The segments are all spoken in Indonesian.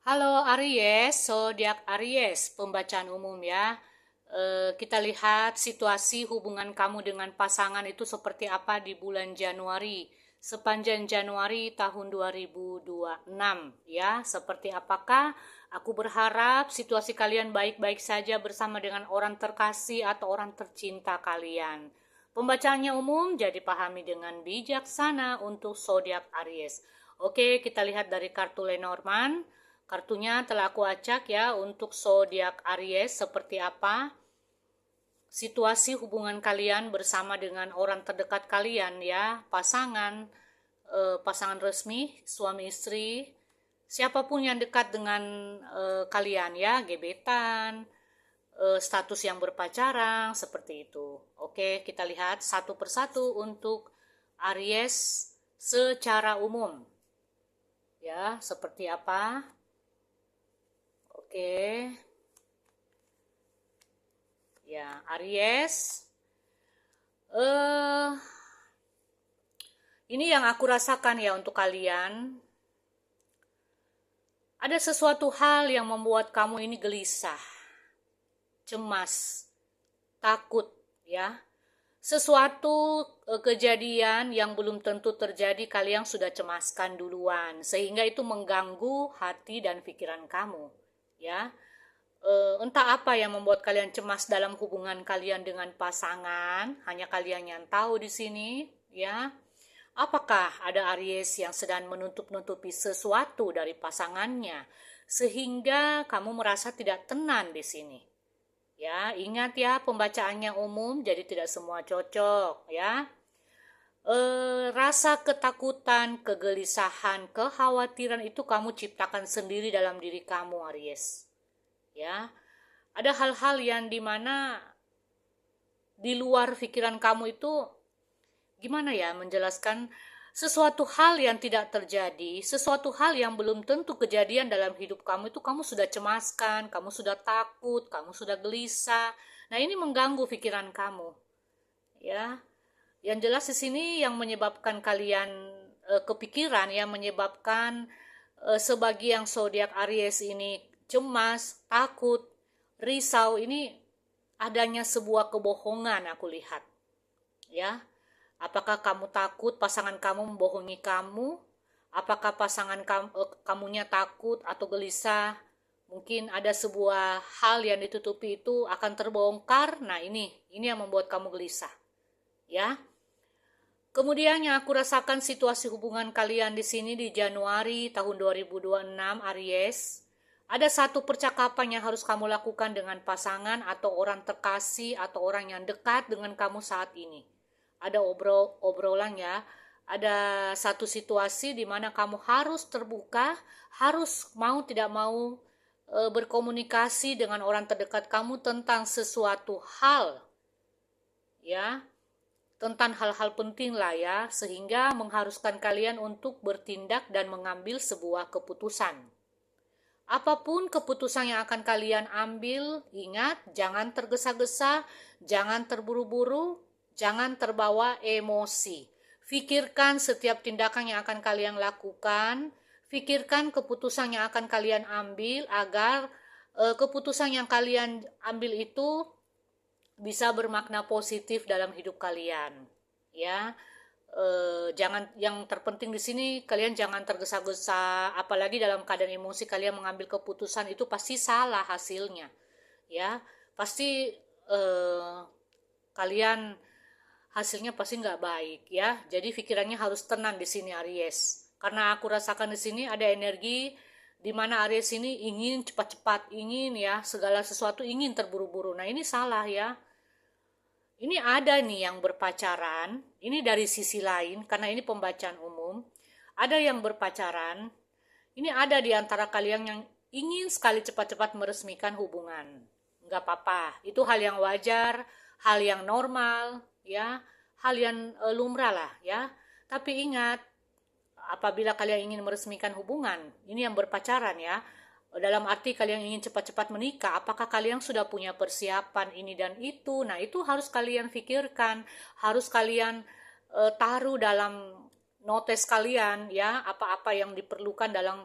Halo Aries, zodiak Aries, pembacaan umum ya. Kita lihat situasi hubungan kamu dengan pasangan itu seperti apa di bulan Januari, sepanjang Januari tahun 2026 ya. Seperti apakah? Aku berharap situasi kalian baik-baik saja bersama dengan orang terkasih atau orang tercinta kalian. Pembacaannya umum, jadi pahami dengan bijaksana untuk zodiak Aries. Oke, kita lihat dari kartu Lenormand. Kartunya telah aku acak ya untuk zodiak Aries seperti apa situasi hubungan kalian bersama dengan orang terdekat kalian ya, pasangan resmi, suami istri, siapapun yang dekat dengan kalian ya, gebetan, status yang berpacaran seperti itu. Oke, kita lihat satu persatu untuk Aries secara umum. Ya, seperti apa? Oke. Ya, Aries. Eh, ini yang aku rasakan ya untuk kalian. Ada sesuatu hal yang membuat kamu ini gelisah, cemas, takut ya. Sesuatu kejadian yang belum tentu terjadi kalian sudah cemaskan duluan, sehingga itu mengganggu hati dan pikiran kamu ya. Entah apa yang membuat kalian cemas dalam hubungan kalian dengan pasangan, hanya kalian yang tahu di sini, ya. Apakah ada Aries yang sedang menutup-nutupi sesuatu dari pasangannya, sehingga kamu merasa tidak tenang di sini? Ya, ingat ya, pembacaannya umum, jadi tidak semua cocok, ya. Rasa ketakutan, kegelisahan, kekhawatiran itu kamu ciptakan sendiri dalam diri kamu, Aries. Ya, ada hal-hal yang dimana di luar pikiran kamu itu, gimana ya menjelaskan, sesuatu hal yang tidak terjadi, sesuatu hal yang belum tentu kejadian dalam hidup kamu itu kamu sudah cemaskan, kamu sudah takut, kamu sudah gelisah. Nah, ini mengganggu pikiran kamu ya. Yang jelas di sini yang menyebabkan kalian kepikiran, yang menyebabkan sebagian zodiak Aries ini cemas, takut, risau, ini adanya sebuah kebohongan aku lihat ya. Apakah kamu takut pasangan kamu membohongi kamu? Apakah pasangan kamunya takut atau gelisah? Mungkin ada sebuah hal yang ditutupi itu akan terbongkar. Nah, ini yang membuat kamu gelisah ya. Kemudian yang aku rasakan situasi hubungan kalian di sini di Januari tahun 2026 Aries. Ada satu percakapan yang harus kamu lakukan dengan pasangan atau orang terkasih atau orang yang dekat dengan kamu saat ini. Ada obrolan ya. Ada satu situasi di mana kamu harus terbuka, harus mau tidak mau berkomunikasi dengan orang terdekat kamu tentang sesuatu hal ya, tentang hal-hal penting lah ya, sehingga mengharuskan kalian untuk bertindak dan mengambil sebuah keputusan. Apapun keputusan yang akan kalian ambil, ingat, jangan tergesa-gesa, jangan terburu-buru, jangan terbawa emosi. Pikirkan setiap tindakan yang akan kalian lakukan, pikirkan keputusan yang akan kalian ambil agar keputusan yang kalian ambil itu bisa bermakna positif dalam hidup kalian ya. Jangan, yang terpenting di sini kalian jangan tergesa-gesa, apalagi dalam keadaan emosi kalian mengambil keputusan itu pasti salah hasilnya ya, pasti kalian hasilnya pasti nggak baik ya. Jadi pikirannya harus tenang di sini Aries, karena aku rasakan di sini ada energi di mana Aries ini ingin cepat-cepat, ingin ya segala sesuatu ingin terburu-buru. Nah, ini salah ya. Ini ada nih yang berpacaran, ini dari sisi lain, karena ini pembacaan umum. Ada yang berpacaran, ini ada di antara kalian yang ingin sekali cepat-cepat meresmikan hubungan. Nggak apa-apa, itu hal yang wajar, hal yang normal, ya, hal yang lumrah lah, ya. Tapi ingat, apabila kalian ingin meresmikan hubungan, ini yang berpacaran ya, dalam arti kalian ingin cepat-cepat menikah, apakah kalian sudah punya persiapan ini dan itu? Nah, itu harus kalian pikirkan, harus kalian taruh dalam notes kalian ya, apa-apa yang diperlukan dalam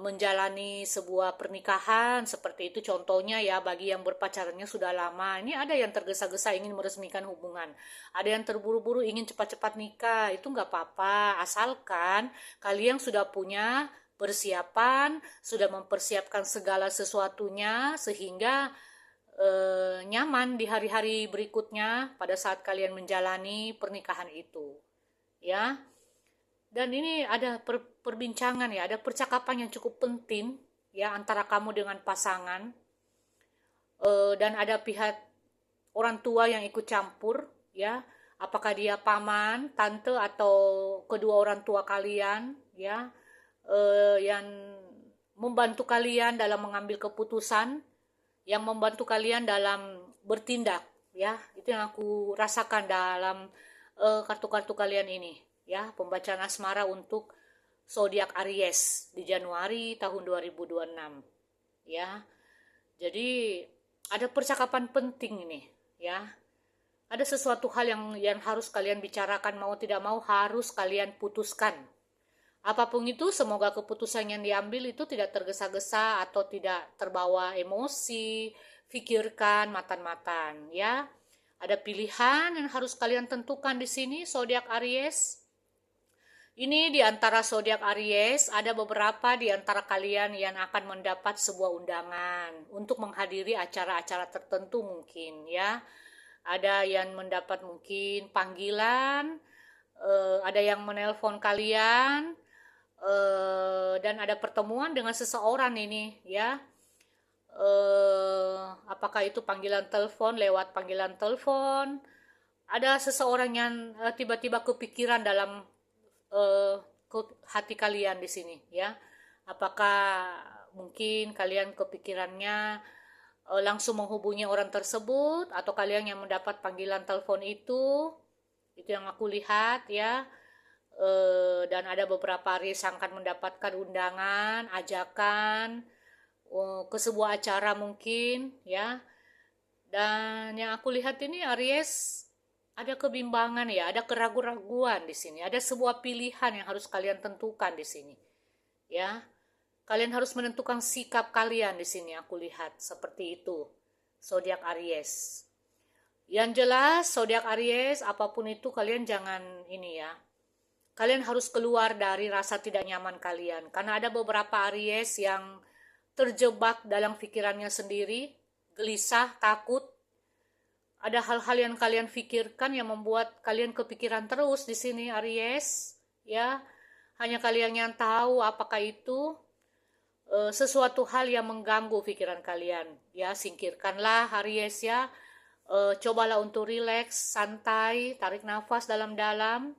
menjalani sebuah pernikahan seperti itu contohnya ya, bagi yang berpacarannya sudah lama. Ini ada yang tergesa-gesa ingin meresmikan hubungan, ada yang terburu-buru ingin cepat-cepat nikah. Itu nggak apa-apa, asalkan kalian sudah punya persiapan, sudah mempersiapkan segala sesuatunya sehingga nyaman di hari-hari berikutnya pada saat kalian menjalani pernikahan itu, ya. Dan ini ada perbincangan ya, ada percakapan yang cukup penting ya antara kamu dengan pasangan. Dan ada pihak orang tua yang ikut campur ya. Apakah dia paman, tante atau kedua orang tua kalian ya, yang membantu kalian dalam mengambil keputusan, yang membantu kalian dalam bertindak ya. Itu yang aku rasakan dalam kartu-kartu kalian ini ya, pembacaan asmara untuk zodiak Aries di Januari tahun 2026 ya. Jadi ada percakapan penting ini ya. Ada sesuatu hal yang harus kalian bicarakan, mau tidak mau harus kalian putuskan. Apapun itu, semoga keputusan yang diambil itu tidak tergesa-gesa atau tidak terbawa emosi, pikirkan matang-matang ya. Ada pilihan yang harus kalian tentukan di sini zodiak Aries. Ini di antara zodiak Aries, ada beberapa di antara kalian yang akan mendapat sebuah undangan untuk menghadiri acara-acara tertentu mungkin ya. Ada yang mendapat mungkin panggilan, ada yang menelpon kalian, dan ada pertemuan dengan seseorang ini ya. Apakah itu panggilan telepon, lewat panggilan telepon, ada seseorang yang tiba-tiba kepikiran dalam hati kalian di sini ya. Apakah mungkin kalian kepikirannya langsung menghubungi orang tersebut, atau kalian yang mendapat panggilan telepon itu yang aku lihat ya. Dan ada beberapa Aries yang akan mendapatkan undangan, ajakan ke sebuah acara mungkin ya. Dan yang aku lihat ini Aries ada kebimbangan ya, ada keraguan-raguan di sini, ada sebuah pilihan yang harus kalian tentukan di sini ya. Kalian harus menentukan sikap kalian di sini, aku lihat seperti itu zodiak Aries. Yang jelas zodiak Aries, apapun itu kalian jangan ini ya, kalian harus keluar dari rasa tidak nyaman kalian, karena ada beberapa Aries yang terjebak dalam pikirannya sendiri, gelisah, takut. Ada hal-hal yang kalian pikirkan yang membuat kalian kepikiran terus di sini Aries ya. Hanya kalian yang tahu apakah itu sesuatu hal yang mengganggu pikiran kalian ya. Singkirkanlah Aries ya. Cobalah untuk rileks, santai, tarik nafas dalam-dalam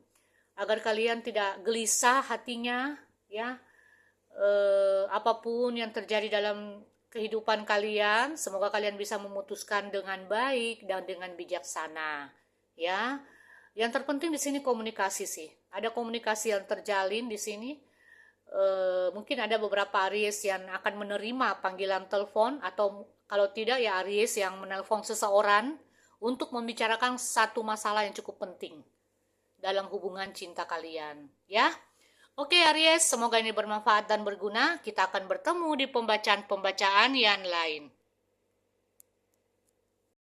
agar kalian tidak gelisah hatinya ya. Apapun yang terjadi dalam kehidupan kalian, semoga kalian bisa memutuskan dengan baik dan dengan bijaksana ya. Yang terpenting di sini komunikasi sih. Ada komunikasi yang terjalin di sini. Mungkin ada beberapa Aries yang akan menerima panggilan telepon, atau kalau tidak ya Aries yang menelpon seseorang untuk membicarakan satu masalah yang cukup penting dalam hubungan cinta kalian ya. Oke Aries, semoga ini bermanfaat dan berguna. Kita akan bertemu di pembacaan-pembacaan yang lain.